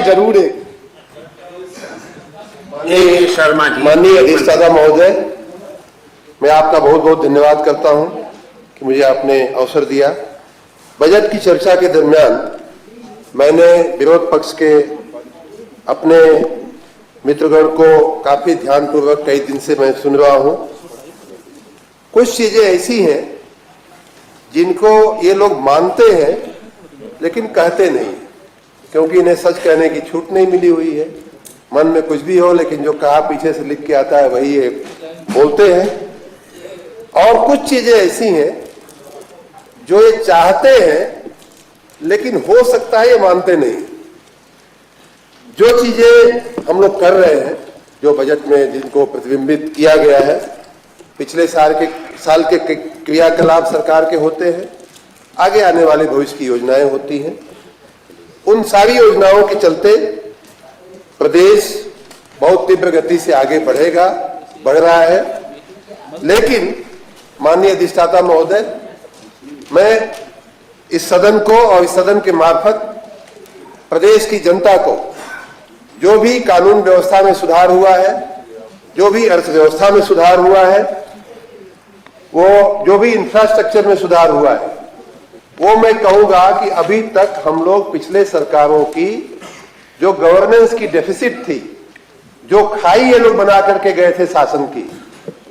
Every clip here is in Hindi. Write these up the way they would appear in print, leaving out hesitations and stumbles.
जरूर है। शर्मा जी। माननीय अधिष्ठाता महोदय, मैं आपका बहुत बहुत धन्यवाद करता हूं कि मुझे आपने अवसर दिया। बजट की चर्चा के दरमियान मैंने विरोध पक्ष के अपने मित्रगण को काफी ध्यानपूर्वक कई दिन से मैं सुन रहा हूं। कुछ चीजें ऐसी हैं जिनको ये लोग मानते हैं लेकिन कहते नहीं, क्योंकि इन्हें सच कहने की छूट नहीं मिली हुई है। मन में कुछ भी हो, लेकिन जो कहा पीछे से लिख के आता है वही ये बोलते हैं। और कुछ चीजें ऐसी हैं जो ये चाहते हैं लेकिन हो सकता है ये मानते नहीं। जो चीजें हम लोग कर रहे हैं, जो बजट में जिनको प्रतिबिंबित किया गया है, पिछले साल के क्रियाकलाप सरकार के होते हैं, आगे आने वाले भविष्य की योजनाएं होती हैं। उन सारी योजनाओं के चलते प्रदेश बहुत तीव्र गति से आगे बढ़ रहा है। लेकिन माननीय अधिष्ठाता महोदय, मैं इस सदन को और इस सदन के मार्फत प्रदेश की जनता को जो भी कानून व्यवस्था में सुधार हुआ है, जो भी अर्थव्यवस्था में सुधार हुआ है, वो जो भी इंफ्रास्ट्रक्चर में सुधार हुआ है, वो मैं कहूंगा कि अभी तक हम लोग पिछले सरकारों की जो गवर्नेंस की डेफिसिट थी, जो खाई ये लोग बना करके गए थे शासन की,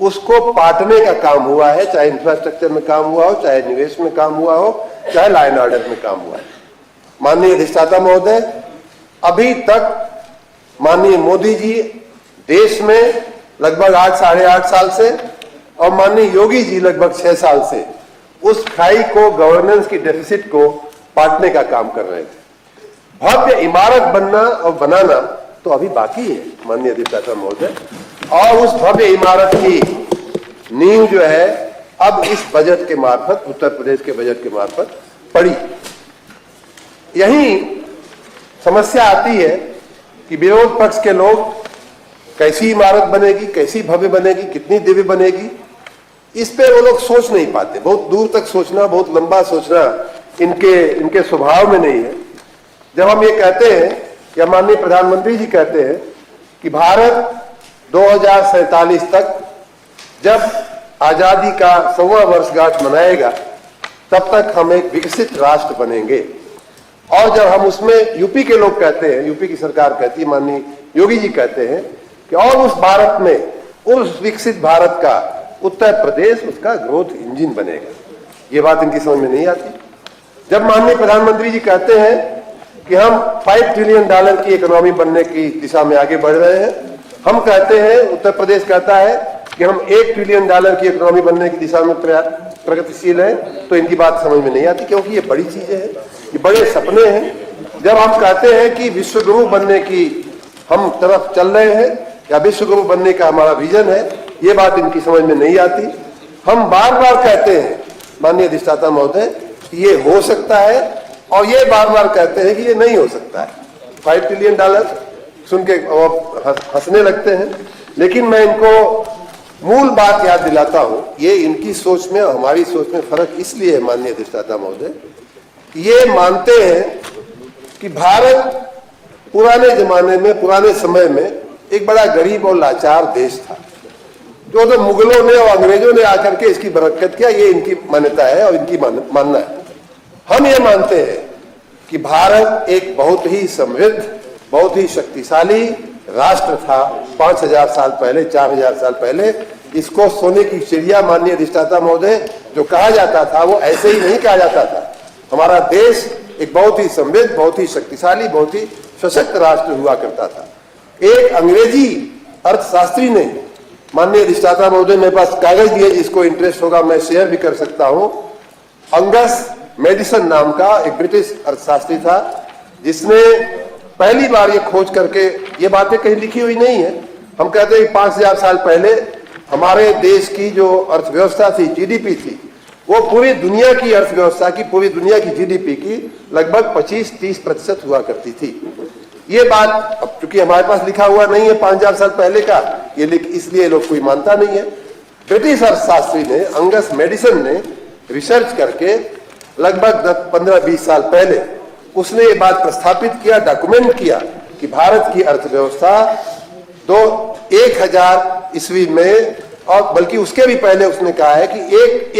उसको पाटने का काम हुआ है। चाहे इंफ्रास्ट्रक्चर में काम हुआ हो, चाहे निवेश में काम हुआ हो, चाहे लॉ एंड ऑर्डर में काम हुआ है। माननीय अधिष्ठाता महोदय, अभी तक माननीय मोदी जी देश में लगभग 8 साढ़े 8 साल से और माननीय योगी जी लगभग 6 साल से उस खाई को, गवर्नेंस की डेफिसिट को पाटने का काम कर रहे थे। भव्य इमारत बनना और बनाना तो अभी बाकी है माननीय अधिष्ठाता महोदय, और उस भव्य इमारत की नींव जो है अब इस बजट के मार्फत, उत्तर प्रदेश के बजट के मार्फत पड़ी। यही समस्या आती है कि विरोध पक्ष के लोग कैसी इमारत बनेगी, कैसी भव्य बनेगी, कितनी दिव्य बनेगी, इस पे वो लोग सोच नहीं पाते। बहुत दूर तक सोचना, बहुत लंबा सोचना इनके स्वभाव में नहीं है। जब हम ये कहते हैं, या माननीय प्रधानमंत्री जी कहते हैं कि भारत 2047 तक जब आजादी का 100वां वर्षगांठ मनाएगा, तब तक हम एक विकसित राष्ट्र बनेंगे। और जब हम उसमें, यूपी के लोग कहते हैं, यूपी की सरकार कहती है, माननीय योगी जी कहते हैं कि और उस भारत में, उस विकसित भारत का उत्तर प्रदेश उसका ग्रोथ इंजन बनेगा। ये बात इनकी समझ में नहीं आती। जब माननीय प्रधानमंत्री जी कहते हैं कि हम $5 ट्रिलियन की इकोनॉमी बनने की दिशा में आगे बढ़ रहे हैं, हम कहते हैं, उत्तर प्रदेश कहता है कि हम $1 ट्रिलियन की इकोनॉमी बनने की दिशा में प्रगतिशील हैं, तो इनकी बात समझ में नहीं आती, क्योंकि ये बड़ी चीजें हैं, ये बड़े सपने हैं। जब हम कहते हैं कि विश्वगुरु बनने की हम तरफ चल रहे हैं, या विश्वगुरु बनने का हमारा विजन है, ये बात इनकी समझ में नहीं आती। हम बार बार कहते हैं माननीय अधिष्ठाता महोदय, ये हो सकता है, और ये बार बार कहते हैं कि ये नहीं हो सकता है। $5 ट्रिलियन सुन के हंसने लगते हैं। लेकिन मैं इनको मूल बात याद दिलाता हूं। ये इनकी सोच में और हमारी सोच में फर्क इसलिए है माननीय अधिष्ठाता महोदय, ये मानते हैं कि भारत पुराने जमाने में, पुराने समय में एक बड़ा गरीब और लाचार देश था, जो तो मुगलों ने और अंग्रेजों ने आकर के इसकी बरकत किया। ये इनकी मान्यता है और इनकी मानना है। हम ये मानते हैं कि भारत एक बहुत ही समृद्ध, बहुत ही शक्तिशाली राष्ट्र था 5000 साल पहले, 4000 साल पहले। इसको सोने की चिड़िया, माननीय अधिष्ठाता महोदय, जो कहा जाता था, वो ऐसे ही नहीं कहा जाता था। हमारा देश एक बहुत ही समृद्ध, बहुत ही शक्तिशाली, बहुत ही सशक्त राष्ट्र हुआ करता था। एक अंग्रेजी अर्थशास्त्री ने, माननीय अधिष्ठाता महोदय, मेरे पास कागज दिए, जिसको इंटरेस्ट होगा मैं शेयर भी कर सकता हूं। अंगस मेडिसन नाम का एक ब्रिटिश अर्थशास्त्री था, जिसने पहली बार ये खोज करके, ये बातें कहीं लिखी हुई नहीं है, हम कहते हैं 5000 साल पहले हमारे देश की जो अर्थव्यवस्था थी, जीडीपी थी, वो पूरी दुनिया की अर्थव्यवस्था की, पूरी दुनिया की जीडीपी की लगभग 25-30% हुआ करती थी। ये बात अब चूंकि हमारे पास लिखा हुआ नहीं है 5000 साल पहले का, ये इसलिए लोग कोई मानता नहीं है। ब्रिटिश अर्थशास्त्री ने, अंगस मेडिसन ने रिसर्च करके लगभग 15-20 साल पहले उसने ये बात प्रस्थापित किया, डॉक्यूमेंट किया कि भारत की अर्थव्यवस्था 1000 ईस्वी में, और बल्कि उसके भी पहले उसने कहा है कि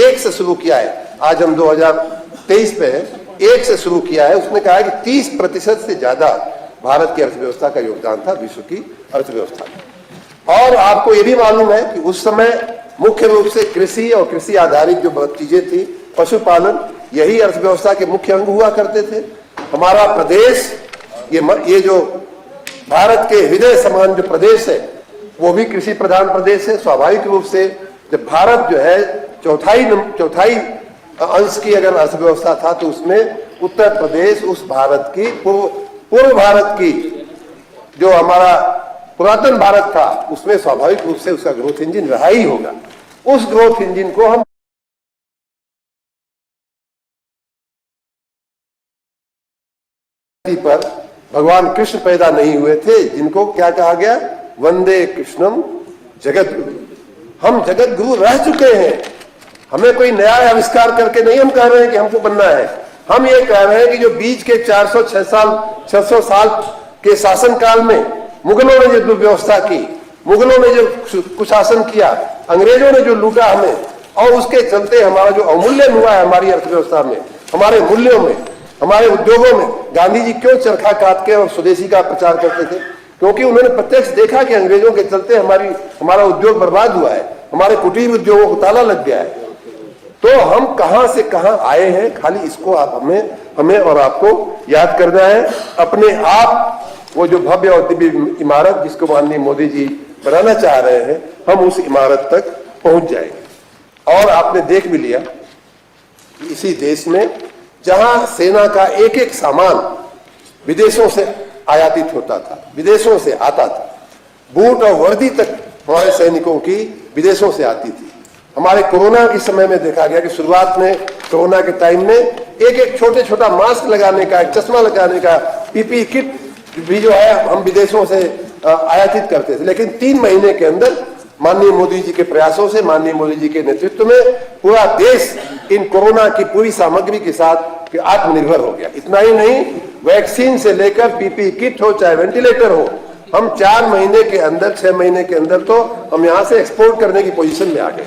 एक से शुरू किया है। आज हम 2023 पे है, एक से शुरू किया है। उसने कहा है कि 30% से ज्यादा भारत की अर्थव्यवस्था का योगदान था विश्व की अर्थव्यवस्था में। और आपको ये भी मालूम है कि उस समय मुख्य रूप से कृषि और कृषि आधारित जो चीजें थी, पशुपालन, यही अर्थव्यवस्था के मुख्य अंग हुआ करते थे। हमारा प्रदेश, ये जो भारत के हृदय समान जो प्रदेश है, वो भी कृषि प्रधान प्रदेश है। स्वाभाविक रूप से जब भारत जो है चौथाई अंश की अगर अर्थव्यवस्था था, तो उसमें उत्तर प्रदेश उस भारत की पूर्व भारत की जो हमारा पुरातन भारत था, उसमें स्वाभाविक रूप से उसका ग्रोथ इंजन रहा ही होगा। उस ग्रोथ इंजन को हम पर भगवान कृष्ण पैदा नहीं हुए थे, जिनको क्या कहा गया, वंदे कृष्णम जगत गुरु। हम जगत गुरु रह चुके हैं। हमें कोई नया आविष्कार करके नहीं हम कह रहे हैं कि हमको बनना है। हम ये कह रहे हैं कि जो बीच के 600 साल के शासन काल में मुगलों ने जो दुर्व्यवस्था की, मुगलों ने जो कुशासन किया, अंग्रेजों ने जो लूटा हमें, और उसके चलते हमारा जो अवमूल्यन हुआ है हमारी अर्थव्यवस्था में, हमारे मूल्यों में, हमारे उद्योगों में। गांधी जी क्यों चरखा काट के और स्वदेशी का प्रचार करते थे? क्योंकि उन्होंने प्रत्यक्ष देखा कि अंग्रेजों के चलते हमारा उद्योग बर्बाद हुआ है, हमारे कुटीर उद्योगों को ताला लग गया है। तो हम कहां से कहां आए हैं, खाली इसको आप हमें और आपको याद करना है। अपने आप वो जो भव्य और दिव्य इमारत जिसको माननीय मोदी जी बनाना चाह रहे हैं, हम उस इमारत तक पहुंच जाएंगे। और आपने देख भी लिया कि इसी देश में जहां सेना का एक एक सामान विदेशों से आयातित होता था, विदेशों से आता था, बूट और वर्दी तक हमारे सैनिकों की विदेशों से आती थी। हमारे कोरोना के समय में देखा गया कि शुरुआत में कोरोना के टाइम में एक छोटा मास्क लगाने का, एक चश्मा लगाने का, पीपीई किट भी जो है हम विदेशों से आयातित करते थे। लेकिन 3 महीने के अंदर माननीय मोदी जी के प्रयासों से, माननीय मोदी जी के नेतृत्व में पूरा देश इन कोरोना की पूरी सामग्री के साथ आत्मनिर्भर हो गया। इतना ही नहीं, वैक्सीन से लेकर पीपीई किट हो, चाहे वेंटिलेटर हो, हम 4 महीने के अंदर, 6 महीने के अंदर तो हम यहां से एक्सपोर्ट करने की पोजीशन में आ गए।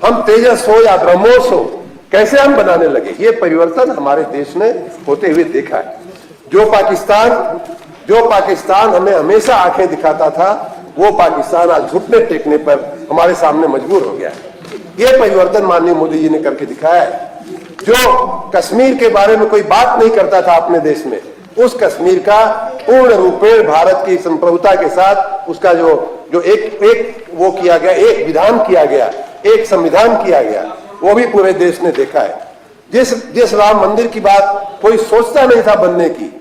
हम तेजस हो या ब्रह्मोस हो, कैसे हम बनाने लगे। ये परिवर्तन हमारे देश ने होते हुए देखा है। जो पाकिस्तान हमें हमेशा आंखें दिखाता था, वो पाकिस्तान आज घुटने टेकने पर हमारे सामने मजबूर हो गया है। ये परिवर्तन माननीय मोदी जी ने करके दिखाया है। जो कश्मीर के बारे में कोई बात नहीं करता था अपने देश में, उस कश्मीर का पूर्ण रूपेण भारत की संप्रभुता के साथ उसका जो एक वो किया गया, एक विधान किया गया, एक संविधान किया गया, वो भी पूरे देश ने देखा है। जिस राम मंदिर की बात कोई सोचता नहीं था बनने की,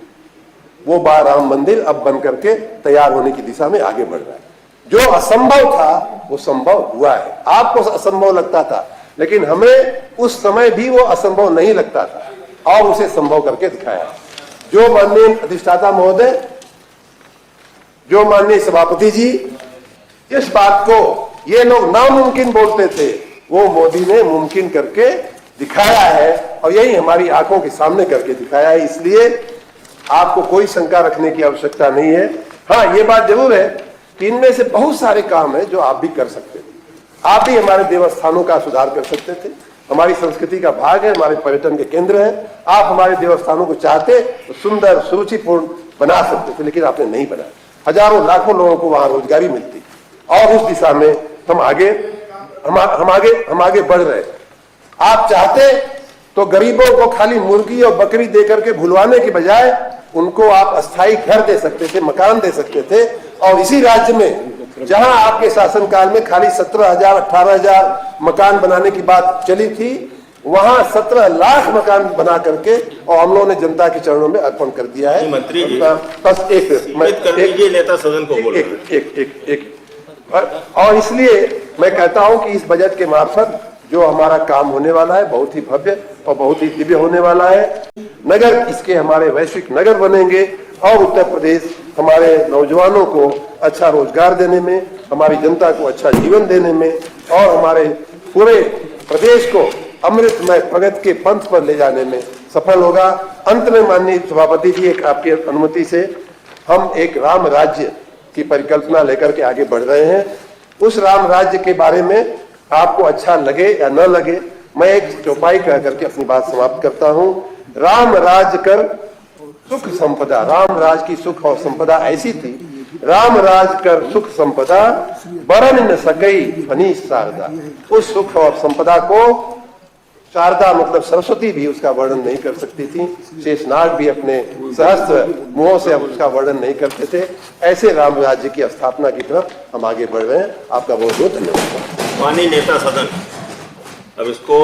वो राम मंदिर अब बन करके तैयार होने की दिशा में आगे बढ़ रहा है। जो असंभव था वो संभव हुआ है। आपको असंभव लगता था, लेकिन हमें उस समय भी वो असंभव नहीं लगता था और उसे संभव करके दिखाया। जो माननीय अधिष्ठाता महोदय, जो माननीय सभापति जी, इस बात को ये लोग नामुमकिन बोलते थे, वो मोदी ने मुमकिन करके दिखाया है, और यही हमारी आंखों के सामने करके दिखाया है। इसलिए आपको कोई शंका रखने की आवश्यकता नहीं है। हाँ, ये बात जरूर है कि इनमें से बहुत सारे काम है जो आप भी कर सकते थे। आप भी हमारे देवस्थानों का सुधार कर सकते थे। हमारी संस्कृति का भाग है, हमारे पर्यटन के केंद्र है। आप हमारे देवस्थानों को चाहते तो सुंदर, सुरुचिपूर्ण बना सकते थे, लेकिन आपने नहीं बनाया। हजारों लाखों लोगों को वहां रोजगारी मिलती, और उस दिशा में हम आगे बढ़ रहे। आप चाहते तो गरीबों को खाली मुर्गी और बकरी देकर के भुलवाने के बजाय उनको आप अस्थायी घर दे सकते थे, मकान दे सकते थे। और इसी राज्य में जहां आपके शासनकाल में खाली 17,000 18,000 मकान बनाने की बात चली थी, वहां 17 लाख मकान बना करके और हम लोगों ने जनता के चरणों में अर्पण कर दिया है। मंत्री जी, बस एक नेता सदन को बोल और इसलिए मैं कहता हूं कि इस बजट के मार्फत जो हमारा काम होने वाला है बहुत ही भव्य और बहुत ही दिव्य होने वाला है। नगर इसके हमारे वैश्विक नगर बनेंगे, और उत्तर प्रदेश हमारे नौजवानों को अच्छा रोजगार देने में, हमारी जनता को अच्छा जीवन देने में, और हमारे पूरे प्रदेश को अमृतमय प्रगति के पंथ पर ले जाने में सफल होगा। अंत में माननीय सभापति जी, एक आपकी अनुमति से हम एक राम राज्य की परिकल्पना लेकर के आगे बढ़ रहे हैं। उस राम राज्य के बारे में आपको अच्छा लगे या न लगे, मैं एक चौपाई कह करके अपनी बात समाप्त करता हूं। राम राज कर सुख संपदा, राम राज की सुख और संपदा ऐसी थी, राम राज कर सुख संपदा बरन न सकई फनी शारदा। उस सुख और संपदा को शारदा मतलब सरस्वती भी उसका वर्णन नहीं कर सकती थी, शेषनाग भी अपने सहस्त्र मुंहों से उसका वर्णन नहीं करते थे। ऐसे राम राज्य की स्थापना की तरफ हम आगे बढ़ रहे हैं। आपका बहुत बहुत धन्यवाद। माननीय नेता सदन, अब इसको